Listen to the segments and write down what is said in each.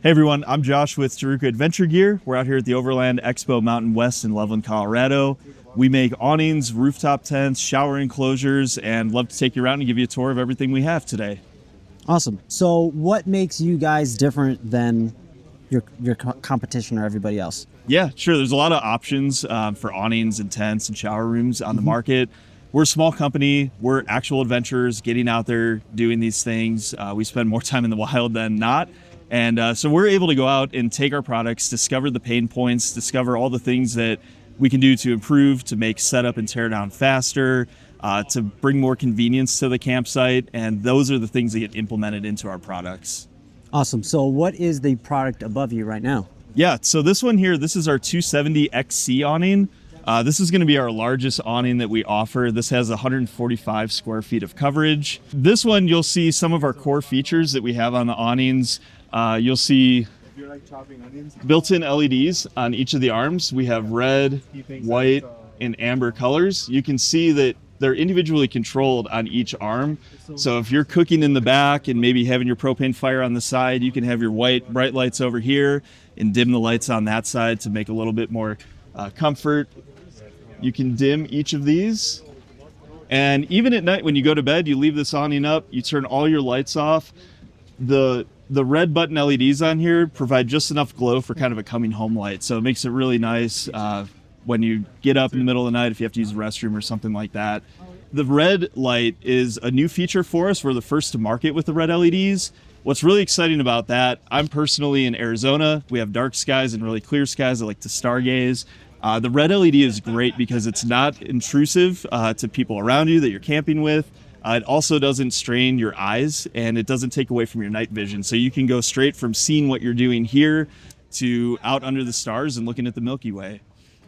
Hey everyone, I'm Josh with Taruca Adventure Gear. We're out here at the Overland Expo Mountain West in Loveland, Colorado. We make awnings, rooftop tents, shower enclosures, and love to take you around and give you a tour of everything we have today. Awesome. So what makes you guys different than your competition or everybody else? Yeah, sure. There's a lot of options for awnings and tents and shower rooms on the market. We're a small company. We're actual adventurers getting out there doing these things. We spend more time in the wild than not. And so we're able to go out and take our products, discover the pain points, discover all the things that we can do to improve, to make setup and tear down faster, to bring more convenience to the campsite. And those are the things that get implemented into our products. Awesome. So what is the product above you right now? Yeah, so this one here, this is our 270 XC awning. This is going to be our largest awning that we offer. This has 145 square feet of coverage. This one, you'll see some of our core features that we have on the awnings. You'll see built-in LEDs on each of the arms. We have red, white, and amber colors. You can see that they're individually controlled on each arm. So if you're cooking in the back and maybe having your propane fire on the side, you can have your white bright lights over here and dim the lights on that side to make a little bit more comfort. You can dim each of these. And even at night when you go to bed, you leave this awning up, you turn all your lights off. The red button LEDs on here provide just enough glow for kind of a coming home light. So it makes it really nice when you get up in the middle of the night, if you have to use the restroom or something like that. The red light is a new feature for us. We're the first to market with the red LEDs. What's really exciting about that, I'm personally in Arizona. We have dark skies and really clear skies. I like to stargaze. The red LED is great because it's not intrusive to people around you that you're camping with. It also doesn't strain your eyes, and it doesn't take away from your night vision. So you can go straight from seeing what you're doing here to out under the stars and looking at the Milky Way.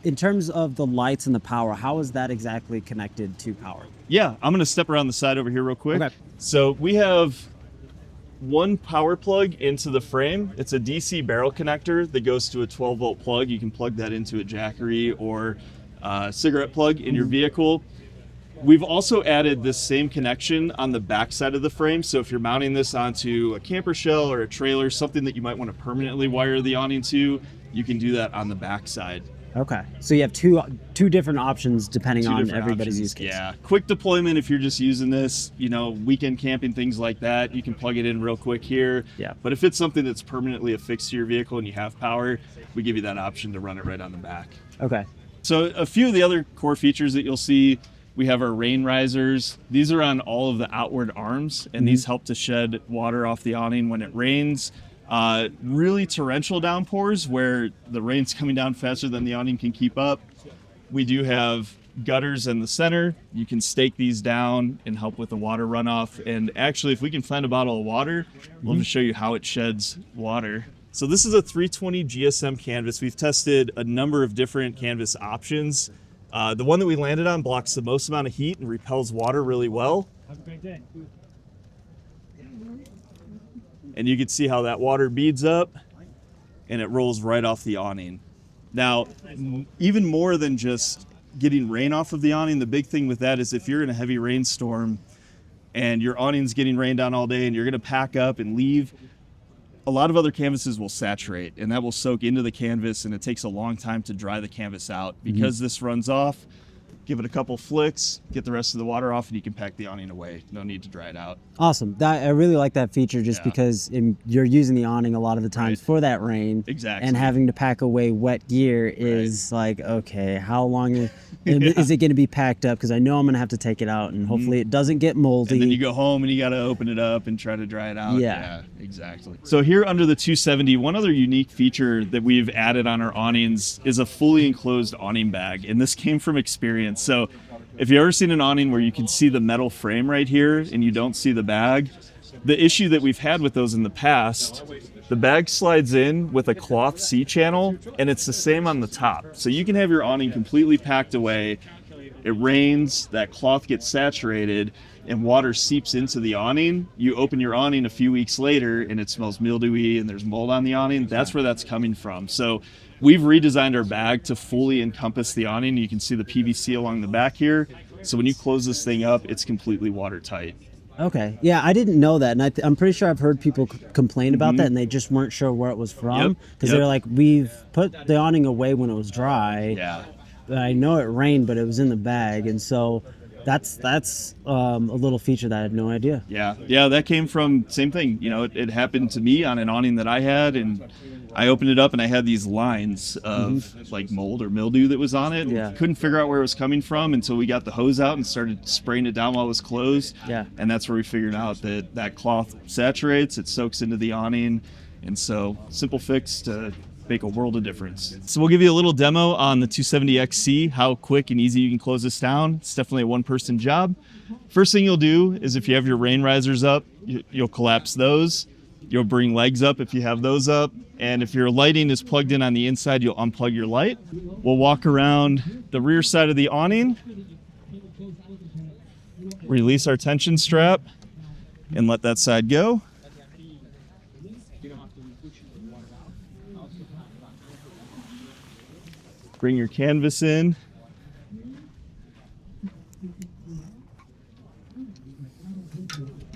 In terms of the lights and the power, how is that exactly connected to power? Yeah, I'm going to step around the side over here real quick. Okay. So we have one power plug into the frame. It's a DC barrel connector that goes to a 12-volt plug. You can plug that into a Jackery or a cigarette plug in your vehicle. We've also added this same connection on the back side of the frame. So if you're mounting this onto a camper shell or a trailer, something that you might want to permanently wire the awning to, you can do that on the back side. Okay. So you have two different options depending on everybody's use case. Yeah. Quick deployment if you're just using this, weekend camping, things like that. You can plug it in real quick here. Yeah. But if it's something that's permanently affixed to your vehicle and you have power, we give you that option to run it right on the back. Okay. So a few of the other core features that you'll see, we have our rain risers. These are on all of the outward arms, and these help to shed water off the awning when it rains. Really torrential downpours where the rain's coming down faster than the awning can keep up. We do have gutters in the center. You can stake these down and help with the water runoff. And actually, if we can find a bottle of water, we'll just show you how it sheds water. So this is a 320 GSM canvas. We've tested a number of different canvas options. The one that we landed on blocks the most amount of heat and repels water really well. Have a great day. And you can see how that water beads up and it rolls right off the awning. Now, even more than just getting rain off of the awning, the big thing with that is if you're in a heavy rainstorm and your awning's getting rained on all day and you're going to pack up and leave, a lot of other canvases will saturate and that will soak into the canvas, and it takes a long time to dry the canvas out. Because this runs off, give it a couple flicks, get the rest of the water off, and you can pack the awning away. No need to dry it out. Awesome. I really like that feature just because you're using the awning a lot of the times for that rain. Exactly. And having to pack away wet gear is like, okay, how long is it going to be packed up? Because I know I'm going to have to take it out, and hopefully it doesn't get moldy. And then you go home and you got to open it up and try to dry it out. Yeah, exactly. So here under the 270, one other unique feature that we've added on our awnings is a fully enclosed awning bag. And this came from experience. So if you've ever seen an awning where you can see the metal frame right here and you don't see the bag, the issue that we've had with those in the past, the bag slides in with a cloth C-channel, and it's the same on the top. So you can have your awning completely packed away. It rains, that cloth gets saturated, and water seeps into the awning. You open your awning a few weeks later, and it smells mildewy, and there's mold on the awning. That's where that's coming from. So we've redesigned our bag to fully encompass the awning. You can see the PVC along the back here. So when you close this thing up, it's completely watertight. Okay. Yeah, I didn't know that, and I'm pretty sure I've heard people complain about that, and they just weren't sure where it was from because Yep. they're like, we've put the awning away when it was dry. Yeah. I know it rained, but it was in the bag, and so that's a little feature that I had no idea. Yeah, that came from same thing. You know, it happened to me on an awning that I had, and I opened it up and I had these lines of like mold or mildew that was on it. Yeah. Couldn't figure out where it was coming from until we got the hose out and started spraying it down while it was closed. Yeah. And that's where we figured out that that cloth saturates, it soaks into the awning, and so simple fix to make a world of difference. So we'll give you a little demo on the 270XC, how quick and easy you can close this down. It's definitely a one-person job. First thing you'll do is if you have your rain risers up, you'll collapse those. You'll bring legs up if you have those up. And if your lighting is plugged in on the inside, you'll unplug your light. We'll walk around the rear side of the awning, release our tension strap, and let that side go. Bring your canvas in.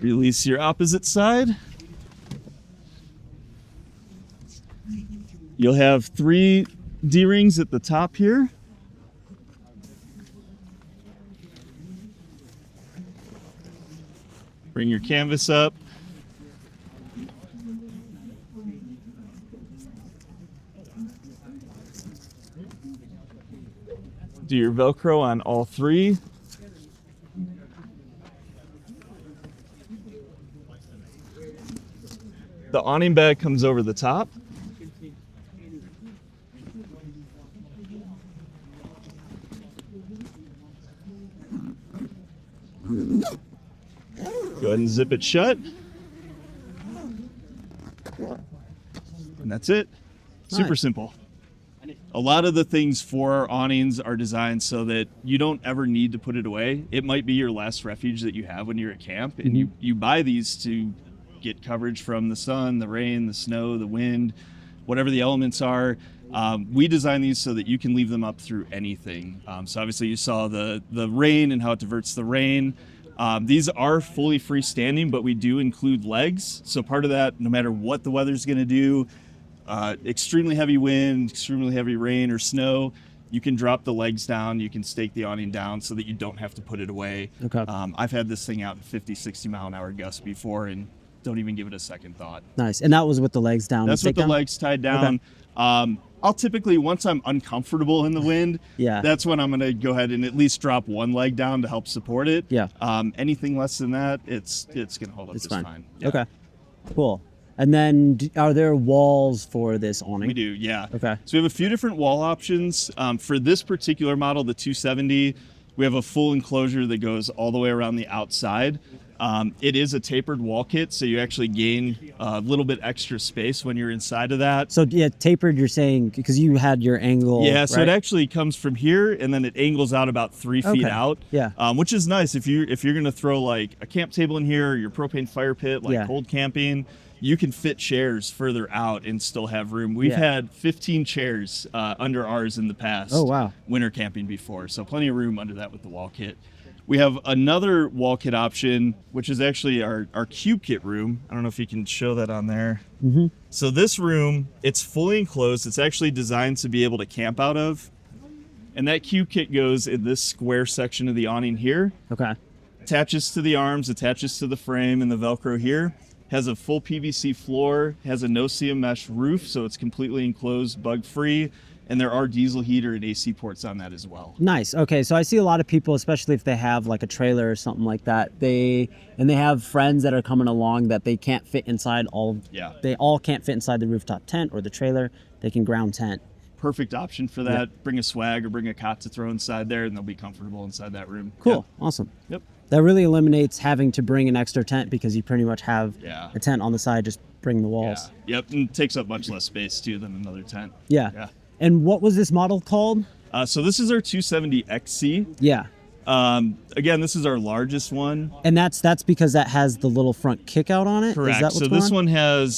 Release your opposite side. You'll have 3 D-rings at the top here. Bring your canvas up. Do your Velcro on all 3. The awning bag comes over the top. Go ahead and zip it shut. And that's it. Super Nice. simple. A lot of the things for our awnings are designed so that you don't ever need to put it away. It might be your last refuge that you have when you're at camp, and you buy these to get coverage from the sun, the rain, the snow, the wind, whatever the elements are. We design these so that you can leave them up through anything. So obviously you saw the rain and how it diverts the rain. These are fully freestanding, but we do include legs. So part of that, no matter what the weather's going to do, extremely heavy wind, extremely heavy rain or snow, you can drop the legs down, you can stake the awning down so that you don't have to put it away. Okay. I've had this thing out in 50, 60 mile an hour gusts before and don't even give it a second thought. Nice. And that was with the legs down. That's with the legs tied down. Okay. I'll typically, once I'm uncomfortable in the wind, that's when I'm going to go ahead and at least drop one leg down to help support it. Yeah. Anything less than that, it's going to hold up just fine. Yeah. Okay. Cool. And then are there walls for this awning? We do, yeah. Okay. So we have a few different wall options. For this particular model, the 270, we have a full enclosure that goes all the way around the outside. It is a tapered wall kit, so you actually gain a little bit extra space when you're inside of that. So yeah, tapered, you're saying, because you had your angle. Yeah, so right? it actually comes from here and then it angles out about 3 feet out. Yeah. Which is nice if you're going to throw like a camp table in here or your propane fire pit, like cold camping. You can fit chairs further out and still have room. We've had 15 chairs under ours in the past. Oh, wow. Winter camping before, so plenty of room under that with the wall kit. We have another wall kit option, which is actually our cube kit room. I don't know if you can show that on there. Mm-hmm. So this room, it's fully enclosed. It's actually designed to be able to camp out of. And that cube kit goes in this square section of the awning here. Okay. Attaches to the arms, attaches to the frame and the Velcro here. Has a full PVC floor, has a no-seam mesh roof, so it's completely enclosed, bug-free. And there are diesel heater and AC ports on that as well. Nice. Okay, so I see a lot of people, especially if they have like a trailer or something like that, they have friends that are coming along that they can't fit inside they all can't fit inside the rooftop tent or the trailer. They can ground tent. Perfect option for that. Yeah. Bring a swag or bring a cot to throw inside there and they'll be comfortable inside that room. Cool. Yeah. Awesome. Yep. That really eliminates having to bring an extra tent because you pretty much have a tent on the side, just bring the walls. Yeah. Yep, and it takes up much less space too than another tent. Yeah. And what was this model called? So this is our 270XC. Yeah. Again, this is our largest one. And that's because that has the little front kick out on it? Correct. Is that what's so going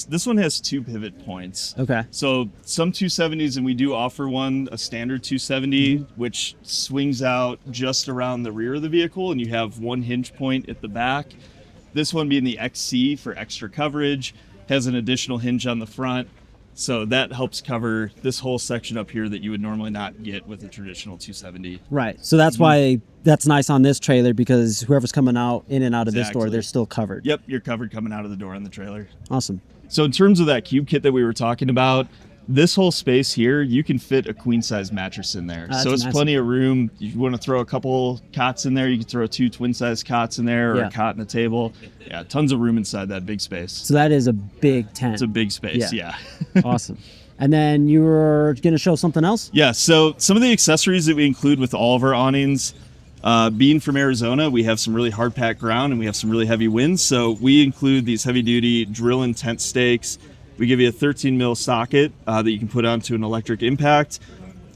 this one has 2 pivot points. Okay. So some 270s, and we do offer one, a standard 270, which swings out just around the rear of the vehicle, and you have one hinge point at the back. This one being the XC for extra coverage, has an additional hinge on the front. So that helps cover this whole section up here that you would normally not get with a traditional 270. Right. So that's why that's nice on this trailer, because whoever's coming out in and out of this door, Exactly. they're still covered. Yep, you're covered coming out of the door on the trailer. Awesome. So in terms of that cube kit that we were talking about, this whole space here, you can fit a queen size mattress in there. So it's massive. plenty of room. You want to throw a couple cots in there, you can throw 2 twin size cots in there, or a cot and a table. Yeah, tons of room inside that big space. So that is a big tent. It's a big space, yeah. Awesome. And then you were going to show something else? Yeah, so some of the accessories that we include with all of our awnings, being from Arizona, we have some really hard packed ground and we have some really heavy winds. So we include these heavy duty drill and tent stakes. We give you a 13 mil socket that you can put onto an electric impact,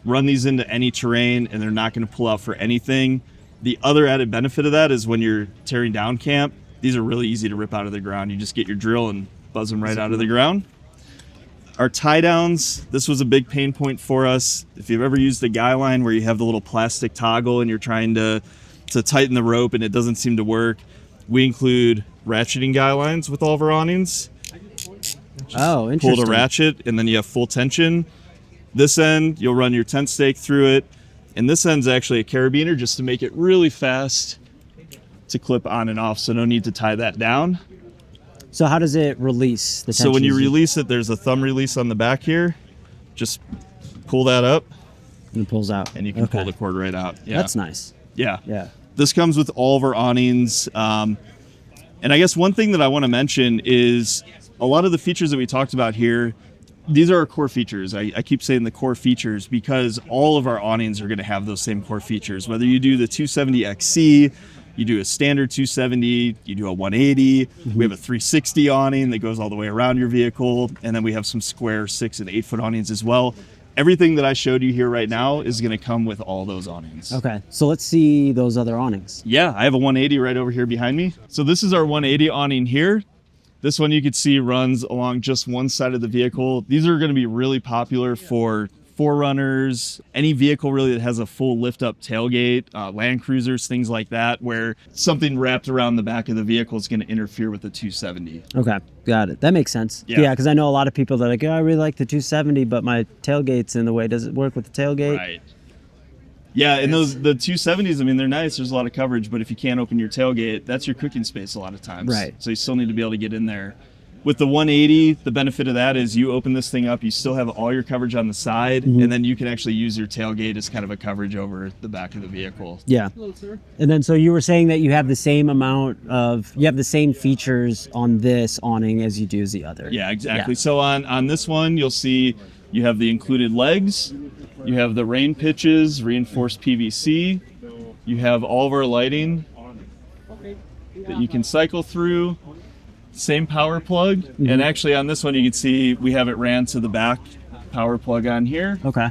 run these into any terrain, and they're not going to pull out for anything. The other added benefit of that is when you're tearing down camp, these are really easy to rip out of the ground. You just get your drill and buzz them right out of the ground. Our tie downs, this was a big pain point for us. If you've ever used a guy line where you have the little plastic toggle and you're trying to tighten the rope and it doesn't seem to work, we include ratcheting guy lines with all of our awnings. Oh, interesting. Pull the ratchet and then you have full tension. This end, you'll run your tent stake through it. And this end's actually a carabiner just to make it really fast to clip on and off, so no need to tie that down. So how does it release the tension? So when you release it, there's a thumb release on the back here. Just pull that up. And it pulls out. And you can pull the cord right out. Yeah. That's nice. Yeah. Yeah. This comes with all of our awnings. And I guess one thing that I want to mention is a lot of the features that we talked about here, these are our core features. I keep saying the core features because all of our awnings are going to have those same core features. Whether you do the 270XC, you do a standard 270, you do a 180, we have a 360 awning that goes all the way around your vehicle, and then we have some square 6 and 8 foot awnings as well. Everything that I showed you here right now is going to come with all those awnings. Okay, so let's see those other awnings. Yeah, I have a 180 right over here behind me. So this is our 180 awning here. This one you can see runs along just one side of the vehicle. These are going to be really popular for forerunners, any vehicle really that has a full lift up tailgate, Land Cruisers, things like that, where something wrapped around the back of the vehicle is going to interfere with the 270. Okay, got it. That makes sense. Yeah, because I know a lot of people that are like, oh, I really like the 270, but my tailgate's in the way. Does it work with the tailgate? Right. Yeah, and the 270s, I mean, they're nice. There's a lot of coverage, but if you can't open your tailgate, that's your cooking space a lot of times. Right. So you still need to be able to get in there. With the 180, the benefit of that is you open this thing up, you still have all your coverage on the side, and then you can actually use your tailgate as kind of a coverage over the back of the vehicle. Yeah. Hello, sir. And then so you were saying that you have the same you have the same features on this awning as you do as the other. Yeah, exactly. Yeah. So on this one, you'll see you have the included legs, you have the rain pitches, reinforced PVC, you have all of our lighting that you can cycle through. Same power plug, and actually on this one you can see we have it ran to the back power plug on here. Okay.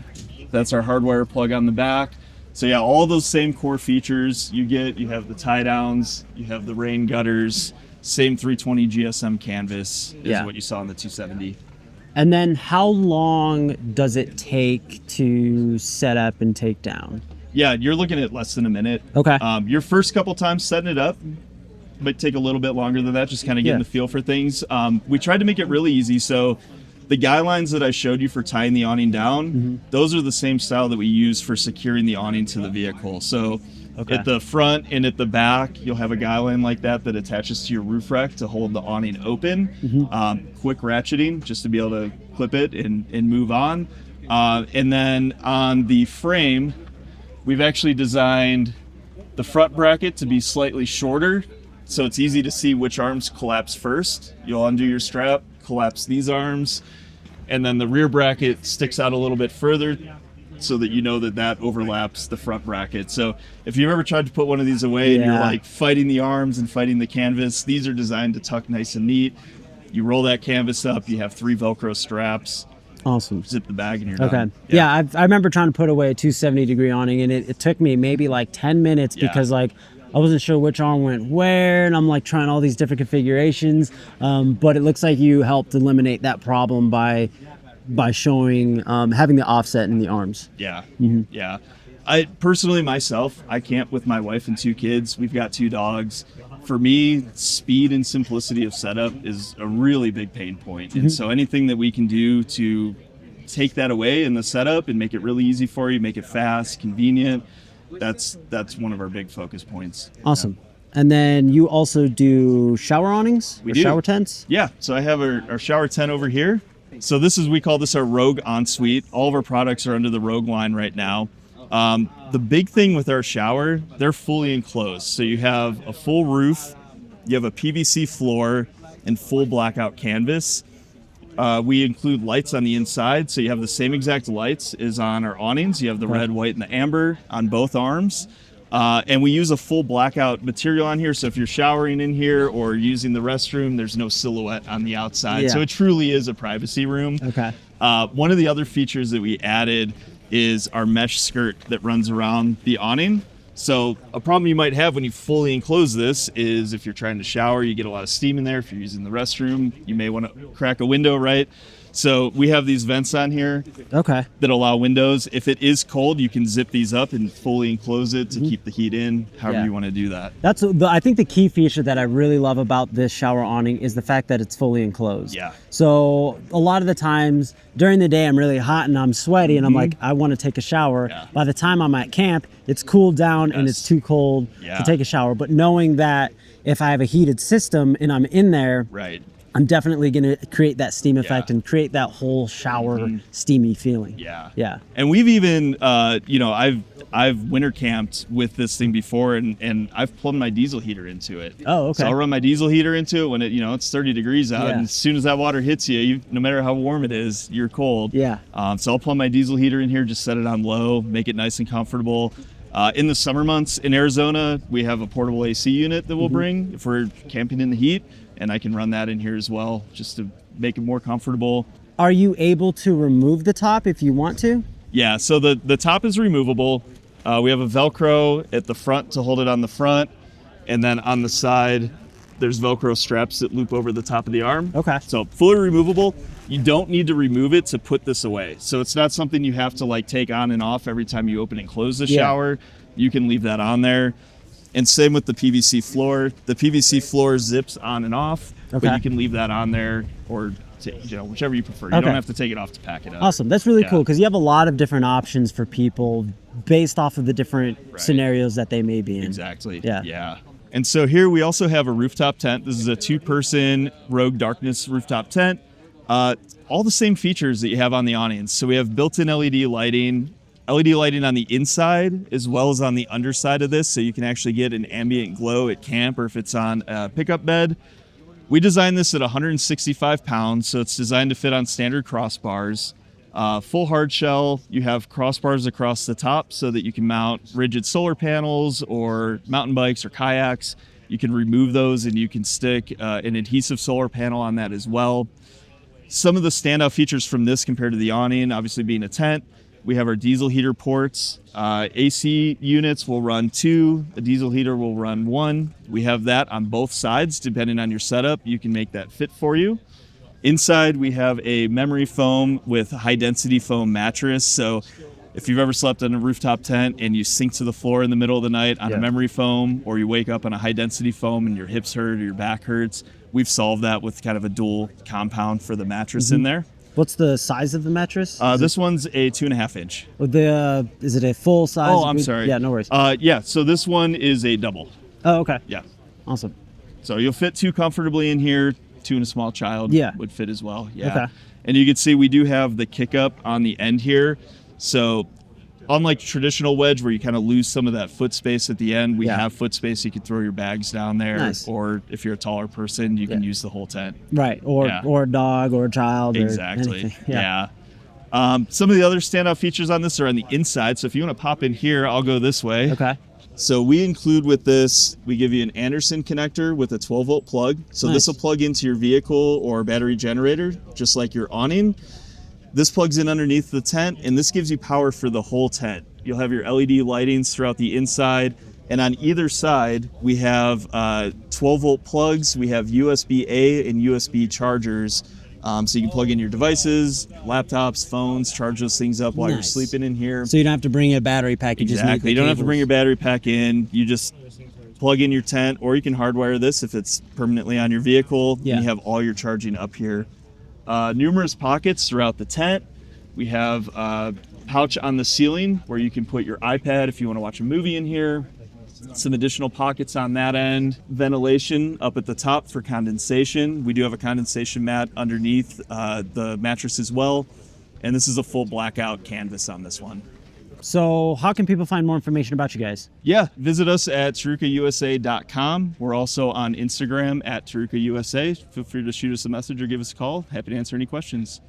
That's our hardwire plug on the back. So yeah, all those same core features you get. You have the tie downs, you have the rain gutters, same 320 GSM canvas is what you saw in the 270. And then how long does it take to set up and take down? Yeah, you're looking at less than a minute. Okay. Your first couple times setting it up might take a little bit longer than that, just kind of getting the feel for things. We tried to make it really easy. So the guy lines that I showed you for tying the awning down, those are the same style that we use for securing the awning to the vehicle. So at the front and at the back, you'll have a guy line like that attaches to your roof rack to hold the awning open. Quick ratcheting just to be able to clip it and move on. And then on the frame, we've actually designed the front bracket to be slightly shorter, so it's easy to see which arms collapse first. You'll undo your strap, collapse these arms, and then the rear bracket sticks out a little bit further so that you know that overlaps the front bracket. So if you've ever tried to put one of these away and you're like fighting the arms and fighting the canvas, these are designed to tuck nice and neat. You roll that canvas up, you have 3 Velcro straps. Awesome. Zip the bag and you're done. Okay. Yeah, I remember trying to put away a 270-degree awning, and it took me maybe like 10 minutes because like I wasn't sure which arm went where, and I'm like trying all these different configurations. But it looks like you helped eliminate that problem by showing having the offset in the arms. Yeah. Yeah. I personally myself, I camp with my wife and 2 kids. We've got 2 dogs. for me, speed and simplicity of setup is a really big pain point. And so anything that we can do to take that away in the setup and make it really easy for you, make it fast, convenient, that's one of our big focus points. Awesome. And then you also do shower awnings or shower tents? Yeah. So I have our shower tent over here. So we call this our Rogue ensuite. All of our products are under the Rogue line right now. The big thing with our shower, they're fully enclosed. So you have a full roof, you have a PVC floor, and full blackout canvas. We include lights on the inside, so you have the same exact lights as on our awnings. You have the red, white, and the amber on both arms. And we use a full blackout material on here, so if you're showering in here or using the restroom, there's no silhouette on the outside. So it truly is a privacy room. Okay. One of the other features that we added is our mesh skirt that runs around the awning. So a problem you might have when you fully enclose this is if you're trying to shower, you get a lot of steam in there. If you're using the restroom, you may want to crack a window, right? So we have these vents on here that allow windows. If it is cold, you can zip these up and fully enclose it to keep the heat in, however you want to do that. That's I think the key feature that I really love about this shower awning is the fact that it's fully enclosed. Yeah. So a lot of the times during the day I'm really hot and I'm sweaty and I'm like, I want to take a shower. Yeah. By the time I'm at camp, it's cooled down and it's too cold to take a shower. But knowing that if I have a heated system and I'm in there, I'm definitely going to create that steam effect and create that whole shower steamy feeling. Yeah. And we've even, I've winter camped with this thing before, and I've plugged my diesel heater into it. Oh, okay. So I'll run my diesel heater into it when it's 30 degrees out, and as soon as that water hits you, no matter how warm it is, you're cold. Yeah. So I'll plug my diesel heater in here, just set it on low, make it nice and comfortable. In the summer months in Arizona, we have a portable AC unit that we'll bring if we're camping in the heat. And I can run that in here as well, just to make it more comfortable. Are you able to remove the top if you want to? Yeah, so the top is removable. We have a Velcro at the front to hold it on the front. And then on the side, there's Velcro straps that loop over the top of the arm. Okay. So fully removable. You don't need to remove it to put this away. So it's not something you have to take on and off every time you open and close the shower. You can leave that on there. And same with the PVC floor. The PVC floor zips on and off, but you can leave that on there or whichever you prefer. You don't have to take it off to pack it up. Awesome. That's really cool because you have a lot of different options for people based off of the different scenarios that they may be in. Exactly. Yeah. And so here we also have a rooftop tent. This is a 2-person Rogue Darkness rooftop tent. All the same features that you have on the awnings. So we have built-in LED lighting on the inside as well as on the underside of this, so you can actually get an ambient glow at camp or if it's on a pickup bed. We designed this at 165 pounds, so it's designed to fit on standard crossbars. Full hard shell, you have crossbars across the top so that you can mount rigid solar panels or mountain bikes or kayaks. You can remove those and you can stick an adhesive solar panel on that as well. Some of the standout features from this compared to the awning, obviously being a tent, we have our diesel heater ports. AC units will run 2. A diesel heater will run 1. We have that on both sides. Depending on your setup, you can make that fit for you. Inside, we have a memory foam with high density foam mattress. So if you've ever slept in a rooftop tent and you sink to the floor in the middle of the night on a memory foam, or you wake up on a high density foam and your hips hurt or your back hurts, we've solved that with kind of a dual compound for the mattress in there. What's the size of the mattress? This one's a 2.5 inch. Is it a full size? Oh, I'm sorry. Yeah, no worries. So this one is a double. Oh, okay. Yeah. Awesome. So you'll fit 2 comfortably in here. 2 and a small child would fit as well. Yeah. Okay. And you can see we do have the kick up on the end here. So unlike traditional wedge where you kind of lose some of that foot space at the end, we have foot space. You can throw your bags down there. Nice. Or if you're a taller person, you can use the whole tent. Right. Or a dog or a child. Exactly. Or anything. Yeah. Some of the other standout features on this are on the inside. So if you want to pop in here, I'll go this way. Okay. So we include with this, we give you an Anderson connector with a 12-volt plug. So this will plug into your vehicle or battery generator, just like your awning. This plugs in underneath the tent, and this gives you power for the whole tent. You'll have your LED lightings throughout the inside, and on either side, we have 12-volt plugs. We have USB-A and USB chargers, so you can plug in your devices, laptops, phones, charge those things up while you're sleeping in here. So you don't have to bring a battery pack. You just need the You don't have to bring your battery pack in. You just plug in your tent, or you can hardwire this if it's permanently on your vehicle. Yeah. And you have all your charging up here. Numerous pockets throughout the tent. We have a pouch on the ceiling where you can put your iPad if you want to watch a movie in here. Some additional pockets on that end. Ventilation up at the top for condensation. We do have a condensation mat underneath the mattress as well. And this is a full blackout canvas on this one. So how can people find more information about you guys? Yeah, visit us at tarucausa.com. We're also on Instagram at tarucausa. Feel free to shoot us a message or give us a call. Happy to answer any questions.